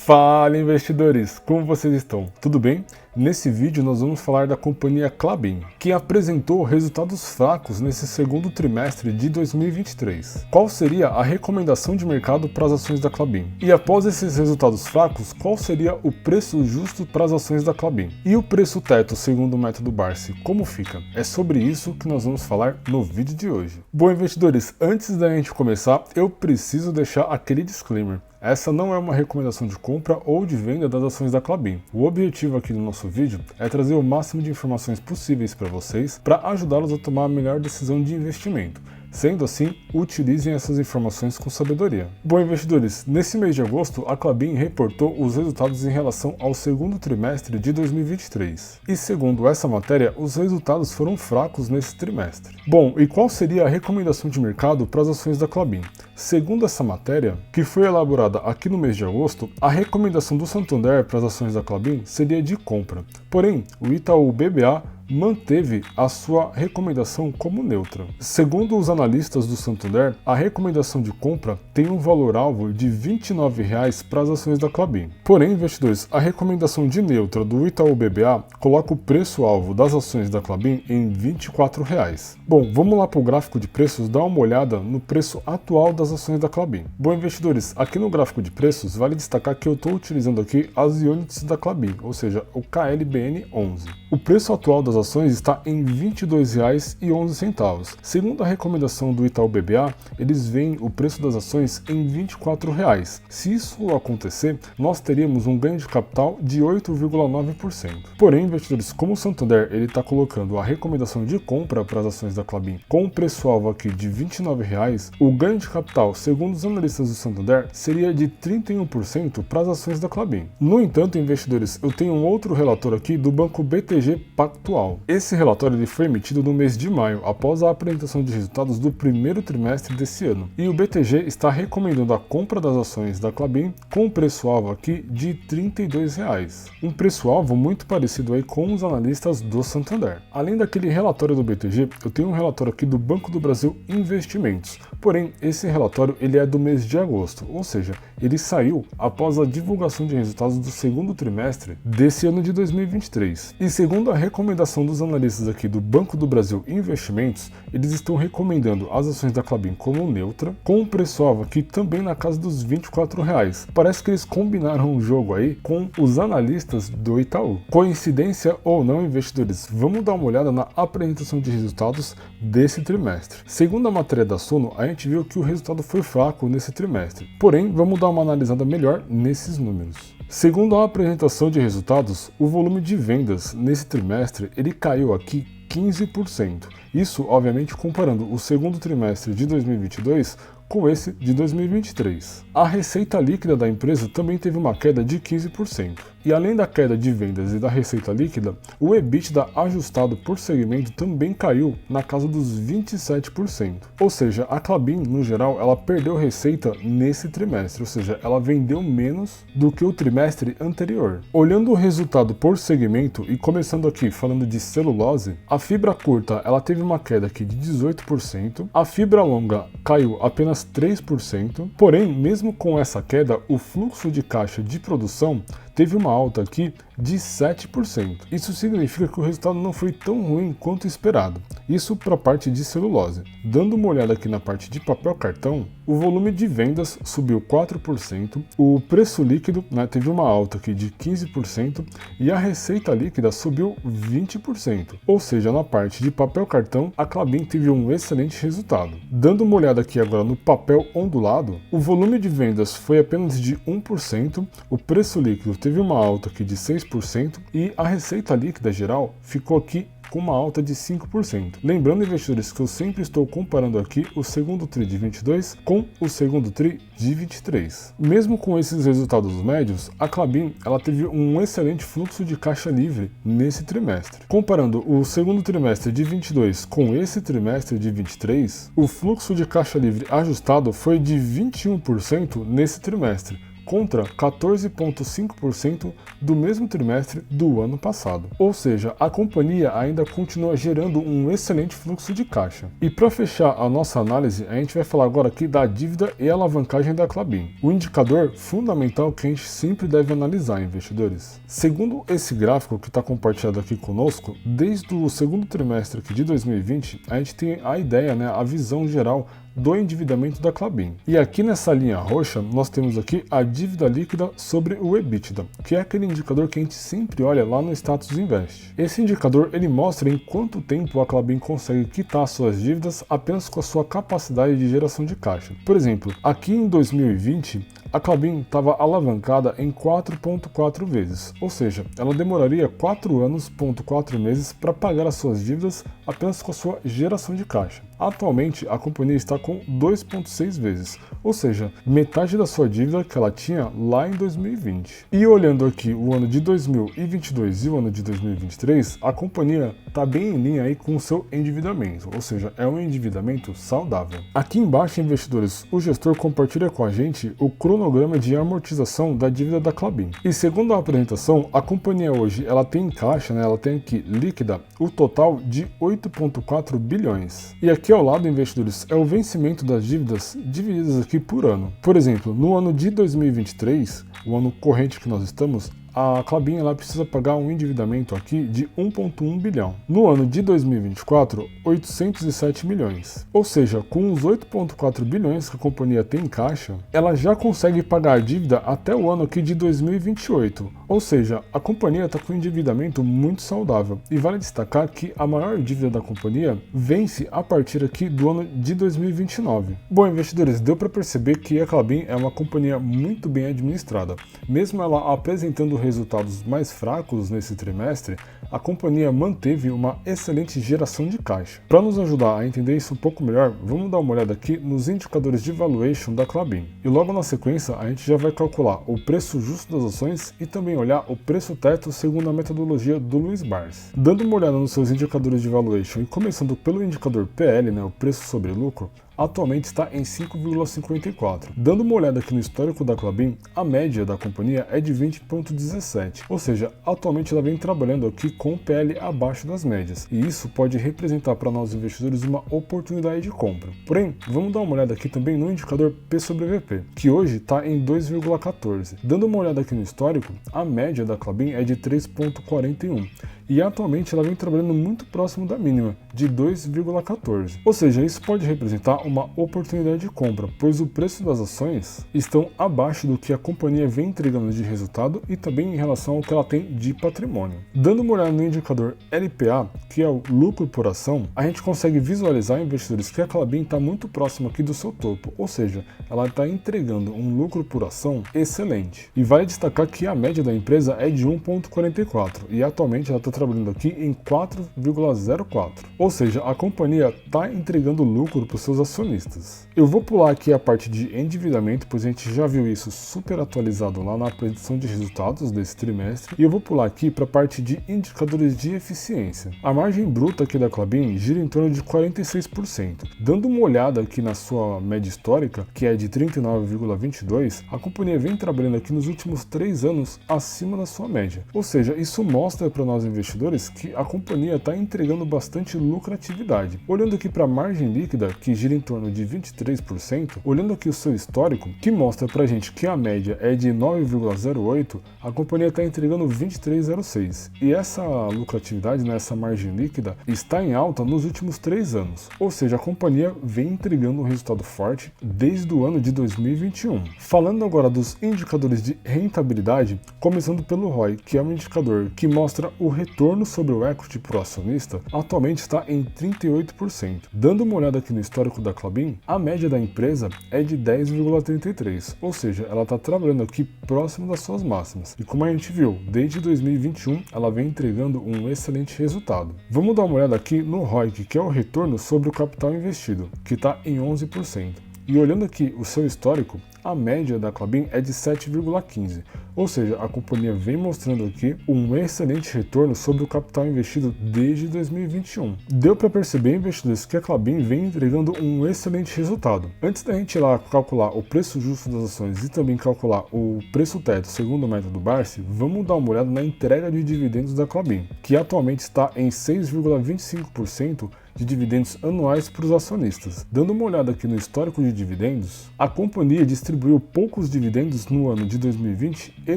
Fala, investidores! Como vocês estão? Tudo bem? Nesse vídeo nós vamos falar da companhia Klabin, que apresentou resultados fracos nesse segundo trimestre de 2023. Qual seria a recomendação de mercado para as ações da Klabin? E após esses resultados fracos, qual seria o preço justo para as ações da Klabin? E o preço teto segundo o método Barsi, como fica? É sobre isso que nós vamos falar no vídeo de hoje. Bom, investidores, antes da gente começar, eu preciso deixar aquele disclaimer. Essa não é uma recomendação de compra ou de venda das ações da Klabin. O objetivo aqui do nosso vídeo é trazer o máximo de informações possíveis para vocês para ajudá-los a tomar a melhor decisão de investimento. Sendo assim, utilizem essas informações com sabedoria. Bom, investidores, nesse mês de agosto, a Klabin reportou os resultados em relação ao segundo trimestre de 2023. E segundo essa matéria, os resultados foram fracos nesse trimestre. Bom, e qual seria a recomendação de mercado para as ações da Klabin? Segundo essa matéria, que foi elaborada aqui no mês de agosto, a recomendação do Santander para as ações da Klabin seria de compra. Porém, o Itaú BBA manteve a sua recomendação como neutra. Segundo os analistas do Santander, a recomendação de compra tem um valor-alvo de R$ 29,00 para as ações da Klabin. Porém, investidores, a recomendação de neutra do Itaú BBA coloca o preço-alvo das ações da Klabin em R$ 24,00. Bom, vamos lá para o gráfico de preços dar uma olhada no preço atual das ações da Klabin. Bom, investidores, aqui no gráfico de preços, vale destacar que eu estou utilizando aqui as units da Klabin, ou seja, o KLBN11. O preço atual das ações está em R$ 22,11. Segundo a recomendação do Itaú BBA, eles veem o preço das ações em R$ 24,00. Se isso acontecer, nós teríamos um ganho de capital de 8,9%. Porém, investidores, como o Santander está colocando a recomendação de compra para as ações da Klabin com o preço-alvo aqui de R$ 29,00, o ganho de capital, segundo os analistas do Santander, seria de 31% para as ações da Klabin. No entanto, investidores, eu tenho um outro relatório aqui do banco BTG Pactual. Esse relatório ele foi emitido no mês de maio, após a apresentação de resultados do primeiro trimestre desse ano. E o BTG está recomendando a compra das ações da Klabin com o preço-alvo aqui de R$ 32,00. Um preço-alvo muito parecido aí com os analistas do Santander. Além daquele relatório do BTG, eu tenho um relatório aqui do Banco do Brasil Investimentos. Porém, esse relatório ele é do mês de agosto, ou seja, ele saiu após a divulgação de resultados do segundo trimestre desse ano de 2023. E segundo a recomendação dos analistas aqui do Banco do Brasil Investimentos, eles estão recomendando as ações da Klabin como neutra, com um preço-alvo aqui também na casa dos R$ 24,00. Parece que eles combinaram o jogo aí com os analistas do Itaú. Coincidência ou não, investidores? Vamos dar uma olhada na apresentação de resultados desse trimestre. Segundo a matéria da Sono, a gente viu que o resultado foi fraco nesse trimestre. Porém, vamos dar uma analisada melhor nesses números. Segundo a apresentação de resultados, o volume de vendas nesse trimestre ele caiu aqui 15%. Isso, obviamente, comparando o segundo trimestre de 2022 com esse de 2023. A receita líquida da empresa também teve uma queda de 15%. E além da queda de vendas e da receita líquida, o EBITDA ajustado por segmento também caiu na casa dos 27%. Ou seja, a Klabin, no geral, ela perdeu receita nesse trimestre, ou seja, ela vendeu menos do que o trimestre anterior. Olhando o resultado por segmento e começando aqui falando de celulose, a fibra curta ela teve uma queda aqui de 18%, a fibra longa caiu apenas 3%, porém, mesmo com essa queda, o fluxo de caixa de produção teve uma alta aqui de 7%. Isso significa que o resultado não foi tão ruim quanto esperado. Isso para a parte de celulose. Dando uma olhada aqui na parte de papel cartão, o volume de vendas subiu 4%, o preço líquido teve uma alta aqui de 15% e a receita líquida subiu 20%. Ou seja, na parte de papel cartão, a Klabin teve um excelente resultado. Dando uma olhada aqui agora no papel ondulado, o volume de vendas foi apenas de 1%, o preço líquido teve uma alta aqui de 6% e a receita líquida geral ficou aqui com uma alta de 5%. Lembrando, investidores, que eu sempre estou comparando aqui o segundo TRI de 22 com o segundo TRI de 23. Mesmo com esses resultados médios, a Klabin ela teve um excelente fluxo de caixa livre nesse trimestre. Comparando o segundo trimestre de 22 com esse trimestre de 23, o fluxo de caixa livre ajustado foi de 21% nesse trimestre, contra 14,5% do mesmo trimestre do ano passado. Ou seja, a companhia ainda continua gerando um excelente fluxo de caixa. E para fechar a nossa análise, a gente vai falar agora aqui da dívida e alavancagem da Klabin, o indicador fundamental que a gente sempre deve analisar, investidores. Segundo esse gráfico que está compartilhado aqui conosco, desde o segundo trimestre aqui de 2020, a gente tem a ideia, né, a visão geral do endividamento da Klabin. E aqui nessa linha roxa, nós temos aqui a dívida líquida sobre o EBITDA, que é aquele indicador que a gente sempre olha lá no Status Invest. Esse indicador, ele mostra em quanto tempo a Klabin consegue quitar suas dívidas apenas com a sua capacidade de geração de caixa. Por exemplo, aqui em 2020, a Klabin estava alavancada em 4,4 vezes, ou seja, ela demoraria 4 anos, 4 meses para pagar as suas dívidas apenas com a sua geração de caixa. Atualmente, a companhia está com 2,6 vezes, ou seja, metade da sua dívida que ela tinha lá em 2020. E olhando aqui o ano de 2022 e o ano de 2023, a companhia está bem em linha aí com o seu endividamento, ou seja, é um endividamento saudável. Aqui embaixo, investidores, o gestor compartilha com a gente o cronograma de amortização da dívida da Klabin. E segundo a apresentação, a companhia hoje ela tem em caixa, né, ela tem aqui líquida o total de 8,4 bilhões. E aqui ao lado, investidores, é o vencimento das dívidas divididas aqui por ano. Por exemplo, no ano de 2023, o ano corrente que nós estamos, a Klabin ela precisa pagar um endividamento aqui de 1,1 bilhão. No ano de 2024, 807 milhões. Ou seja, com os 8,4 bilhões que a companhia tem em caixa, ela já consegue pagar a dívida até o ano aqui de 2028. Ou seja, a companhia está com um endividamento muito saudável. E vale destacar que a maior dívida da companhia vence a partir aqui do ano de 2029. Bom, investidores, deu para perceber que a Klabin é uma companhia muito bem administrada. Mesmo ela apresentando resultados mais fracos nesse trimestre, a companhia manteve uma excelente geração de caixa. Para nos ajudar a entender isso um pouco melhor, vamos dar uma olhada aqui nos indicadores de valuation da Klabin. E logo na sequência, a gente já vai calcular o preço justo das ações e também olhar o preço teto segundo a metodologia do Luiz Barsi. Dando uma olhada nos seus indicadores de valuation e começando pelo indicador PL, né, o preço sobre lucro, atualmente está em 5,54. Dando uma olhada aqui no histórico da Klabin, a média da companhia é de 20,17, ou seja, atualmente ela vem trabalhando aqui com o PL abaixo das médias, e isso pode representar para nós investidores uma oportunidade de compra. Porém, vamos dar uma olhada aqui também no indicador P sobre VP, que hoje está em 2,14. Dando uma olhada aqui no histórico, a média da Klabin é de 3,41. E atualmente ela vem trabalhando muito próximo da mínima, de 2,14. Ou seja, isso pode representar uma oportunidade de compra, pois o preço das ações estão abaixo do que a companhia vem entregando de resultado e também em relação ao que ela tem de patrimônio. Dando uma olhada no indicador LPA, que é o lucro por ação, a gente consegue visualizar, investidores, que a Klabin está muito próximo aqui do seu topo, ou seja, ela está entregando um lucro por ação excelente. E vale destacar que a média da empresa é de 1,44 e atualmente ela está trabalhando aqui em 4,04. Ou seja, a companhia está entregando lucro para os seus acionistas. Eu vou pular aqui a parte de endividamento, pois a gente já viu isso super atualizado lá na apresentação de resultados desse trimestre, e eu vou pular aqui para a parte de indicadores de eficiência. A margem bruta aqui da Klabin gira em torno de 46%. Dando uma olhada aqui na sua média histórica, que é de 39,22, a companhia vem trabalhando aqui nos últimos 3 anos acima da sua média. Ou seja, isso mostra para nós investidores que a companhia está entregando bastante lucratividade. Olhando aqui para a margem líquida, que gira em torno de 23%, olhando aqui o seu histórico, que mostra para a gente que a média é de 9,08, a companhia está entregando 23,06. E essa lucratividade, né, essa margem líquida, está em alta nos últimos 3 anos. Ou seja, a companhia vem entregando um resultado forte desde o ano de 2021. Falando agora dos indicadores de rentabilidade, começando pelo ROI, que é um indicador que mostra o retorno sobre o equity para o acionista, atualmente está em 38%. Dando uma olhada aqui no histórico da Klabin, a média da empresa é de 10,33, ou seja, ela está trabalhando aqui próximo das suas máximas. E como a gente viu, desde 2021 ela vem entregando um excelente resultado. Vamos dar uma olhada aqui no ROIC, que é o retorno sobre o capital investido, que está em 11%. E olhando aqui o seu histórico, a média da Klabin é de 7,15, ou seja, a companhia vem mostrando aqui um excelente retorno sobre o capital investido desde 2021. Deu para perceber, investidores, que a Klabin vem entregando um excelente resultado. Antes da gente ir lá calcular o preço justo das ações e também calcular o preço teto segundo o método Barsi, vamos dar uma olhada na entrega de dividendos da Klabin, que atualmente está em 6,25% de dividendos anuais para os acionistas. Dando uma olhada aqui no histórico de dividendos, a companhia distribuiu poucos dividendos no ano de 2020 e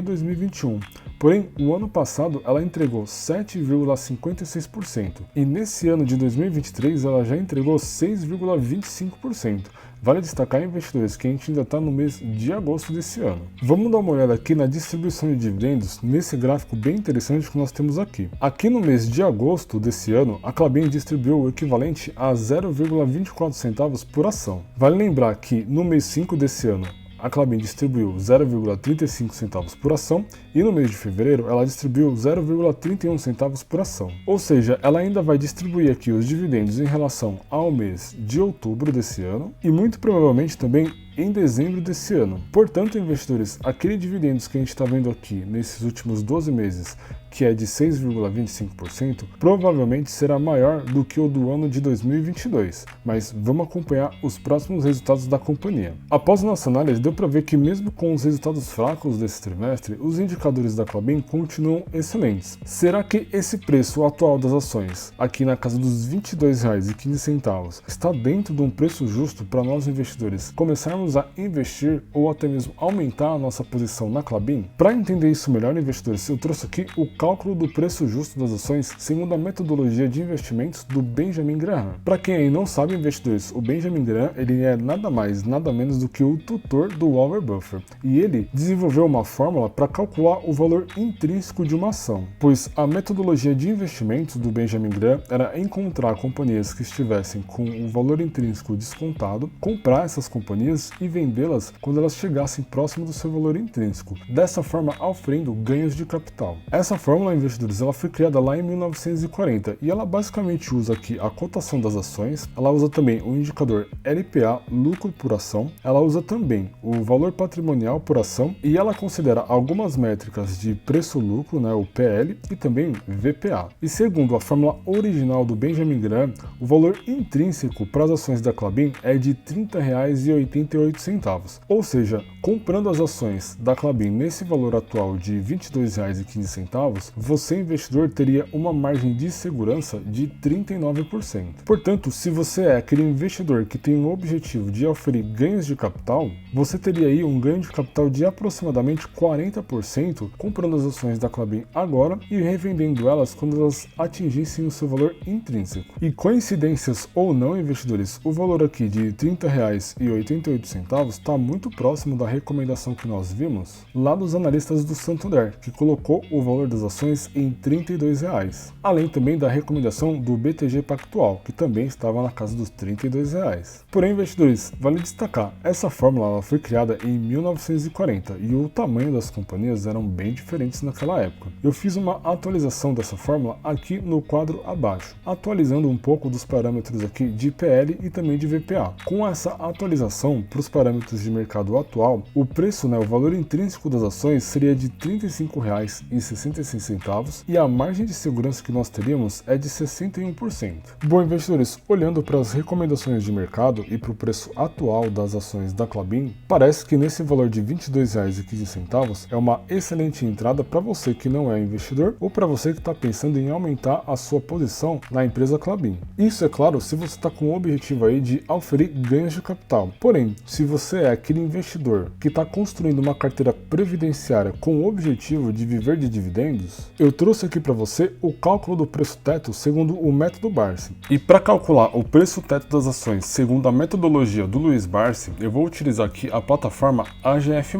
2021. Porém, o ano passado ela entregou 7,56% e nesse ano de 2023 ela já entregou 6,25%. Vale destacar, investidores, que a gente ainda está no mês de agosto desse ano. Vamos dar uma olhada aqui na distribuição de dividendos nesse gráfico bem interessante que nós temos aqui. Aqui no mês de agosto desse ano, a Klabin distribuiu o equivalente a 0,24 centavos por ação. Vale lembrar que no mês 5 desse ano, a Klabin distribuiu 0,35 centavos por ação e no mês de fevereiro ela distribuiu 0,31 centavos por ação. Ou seja, ela ainda vai distribuir aqui os dividendos em relação ao mês de outubro desse ano e muito provavelmente também em dezembro desse ano. Portanto, investidores, aquele dividendos que a gente está vendo aqui nesses últimos 12 meses, que é de 6,25%, provavelmente será maior do que o do ano de 2022, mas vamos acompanhar os próximos resultados da companhia. Após a nossa análise, deu para ver que mesmo com os resultados fracos desse trimestre, os indicadores da Klabin continuam excelentes. Será que esse preço atual das ações, aqui na casa dos R$ 22,15, está dentro de um preço justo para nós investidores começarmos a investir ou até mesmo aumentar a nossa posição na Klabin? Para entender isso melhor, investidores, eu trouxe aqui o cálculo do preço justo das ações segundo a metodologia de investimentos do Benjamin Graham. Para quem aí não sabe, investidores, o Benjamin Graham ele é nada mais, nada menos do que o tutor do Warren Buffett e ele desenvolveu uma fórmula para calcular o valor intrínseco de uma ação, pois a metodologia de investimentos do Benjamin Graham era encontrar companhias que estivessem com o valor intrínseco descontado, comprar essas companhias e vendê-las quando elas chegassem próximo do seu valor intrínseco, dessa forma oferindo ganhos de capital. Essa fórmula, investidores, ela foi criada lá em 1940 e ela basicamente usa aqui a cotação das ações, ela usa também o indicador LPA, lucro por ação, ela usa também o valor patrimonial por ação e ela considera algumas métricas de preço-lucro, né, o PL, e também VPA. E segundo a fórmula original do Benjamin Graham, o valor intrínseco para as ações da Klabin é de R$ 30,88. Ou seja, comprando as ações da Klabin nesse valor atual de R$ 22,15, você, investidor, teria uma margem de segurança de 39%. Portanto, se você é aquele investidor que tem o objetivo de oferir ganhos de capital, você teria aí um ganho de capital de aproximadamente 40% comprando as ações da Klabin agora e revendendo elas quando elas atingissem o seu valor intrínseco. E coincidências ou não, investidores, o valor aqui de R$ 30,88 está muito próximo da recomendação que nós vimos lá dos analistas do Santander, que colocou o valor das ações em R$ 32, além também da recomendação do BTG Pactual, que também estava na casa dos R$ 32. Porém, investidores, vale destacar, essa fórmula ela foi criada em 1940 e o tamanho das companhias eram bem diferentes naquela época. Eu fiz uma atualização dessa fórmula aqui no quadro abaixo, atualizando um pouco dos parâmetros aqui de PL e também de VPA. Com essa atualização para os parâmetros de mercado atual, o preço, o valor intrínseco das ações seria de R$ 35,66 e a margem de segurança que nós teríamos é de 61%. Bom, investidores, olhando para as recomendações de mercado e para o preço atual das ações da Klabin, parece que nesse valor de R$ 22,15 é uma excelente entrada para você que não é investidor ou para você que está pensando em aumentar a sua posição na empresa Klabin. Isso, é claro, se você está com o objetivo aí de oferir ganhos de capital. Porém, se você é aquele investidor que está construindo uma carteira previdenciária com o objetivo de viver de dividendos, eu trouxe aqui para você o cálculo do preço teto segundo o método Barsi. E para calcular o preço teto das ações segundo a metodologia do Luiz Barsi, eu vou utilizar aqui a plataforma AGF+.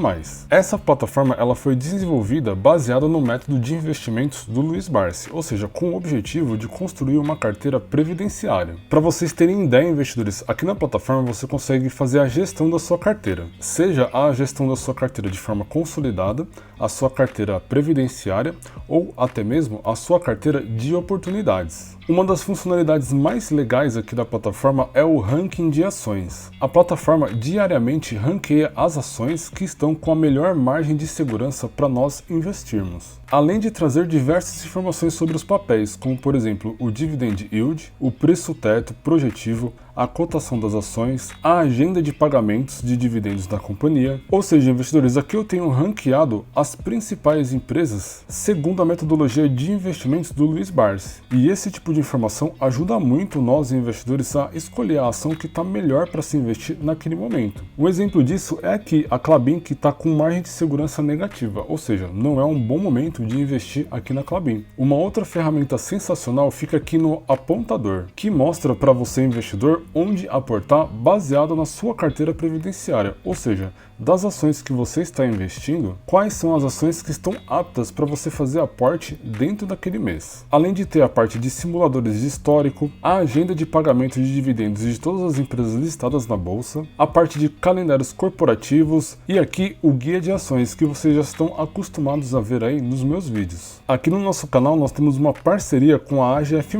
Essa plataforma ela foi desenvolvida baseada no método de investimentos do Luiz Barsi, ou seja, com o objetivo de construir uma carteira previdenciária. Para vocês terem ideia, investidores, aqui na plataforma você consegue fazer a gestão da sua carteira, seja a gestão da sua carteira de forma consolidada a sua carteira previdenciária ou até mesmo a sua carteira de oportunidades. Uma das funcionalidades mais legais aqui da plataforma é o ranking de ações. A plataforma diariamente ranqueia as ações que estão com a melhor margem de segurança para nós investirmos. Além de trazer diversas informações sobre os papéis, como por exemplo o dividend yield, o preço teto projetivo, a cotação das ações, a agenda de pagamentos de dividendos da companhia. Ou seja, investidores, aqui eu tenho ranqueado as principais empresas segundo a metodologia de investimentos do Luiz Barsi. E esse tipo de informação ajuda muito nós investidores a escolher a ação que está melhor para se investir naquele momento. Um exemplo disso é aqui a Klabin, que está com margem de segurança negativa, ou seja, não é um bom momento de investir aqui na Klabin. Uma outra ferramenta sensacional fica aqui no apontador, que mostra para você, investidor, onde aportar baseado na sua carteira previdenciária, ou seja, das ações que você está investindo, quais são as ações que estão aptas para você fazer aporte dentro daquele mês. Além de ter a parte de simuladores de histórico, a agenda de pagamento de dividendos de todas as empresas listadas na bolsa, a parte de calendários corporativos e aqui o guia de ações que vocês já estão acostumados a ver aí nos meus vídeos. Aqui no nosso canal nós temos uma parceria com a AGF+.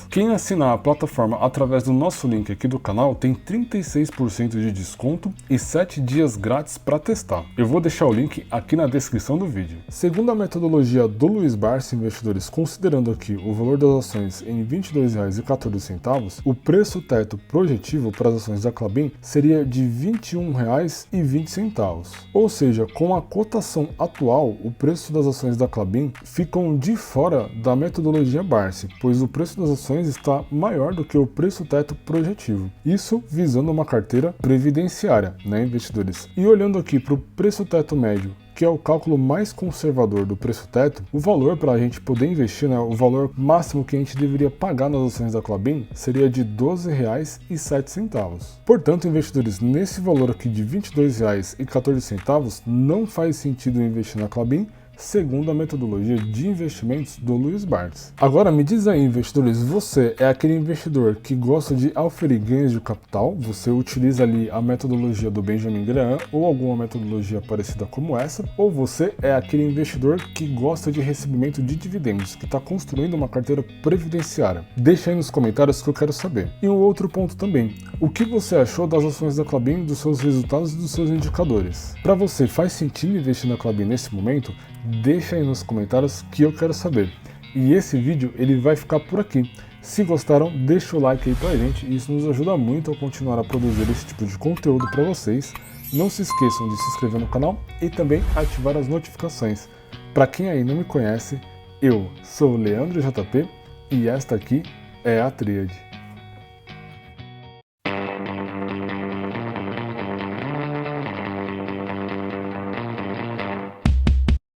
Quem assinar a plataforma através do nosso link aqui do canal tem 36% de desconto e 7 dias grátis para testar. Eu vou deixar o link aqui na descrição do vídeo. Segundo a metodologia do Luiz Barsi, investidores, considerando aqui o valor das ações em R$ 22,14, o preço teto projetivo para as ações da Klabin seria de R$ 21,20. Ou seja, com a cotação atual, o preço das ações da Klabin ficam de fora da metodologia Barsi, pois o preço das ações está maior do que o preço teto projetivo. Isso visando uma carteira previdenciária, né, investidores? E olhando aqui para o preço teto médio, que é o cálculo mais conservador do preço teto, o valor para a gente poder investir, né, o valor máximo que a gente deveria pagar nas ações da Klabin seria de R$ 12,07. Portanto, investidores, nesse valor aqui de R$ 22,14 não faz sentido investir na Klabin, segundo a metodologia de investimentos do Luiz Barsi. Agora me diz aí, investidores, você é aquele investidor que gosta de auferir ganhos de capital? Você utiliza ali a metodologia do Benjamin Graham ou alguma metodologia parecida como essa? Ou você é aquele investidor que gosta de recebimento de dividendos, que está construindo uma carteira previdenciária? Deixa aí nos comentários que eu quero saber. E um outro ponto também, o que você achou das ações da Klabin, dos seus resultados e dos seus indicadores? Para você, faz sentido investir na Klabin nesse momento? Deixa aí nos comentários que eu quero saber. E esse vídeo ele vai ficar por aqui. Se gostaram, deixa o like aí pra gente, isso nos ajuda muito a continuar a produzir esse tipo de conteúdo para vocês. Não se esqueçam de se inscrever no canal e também ativar as notificações. Para quem aí não me conhece, eu sou o Leandro JP e esta aqui é a Tríade.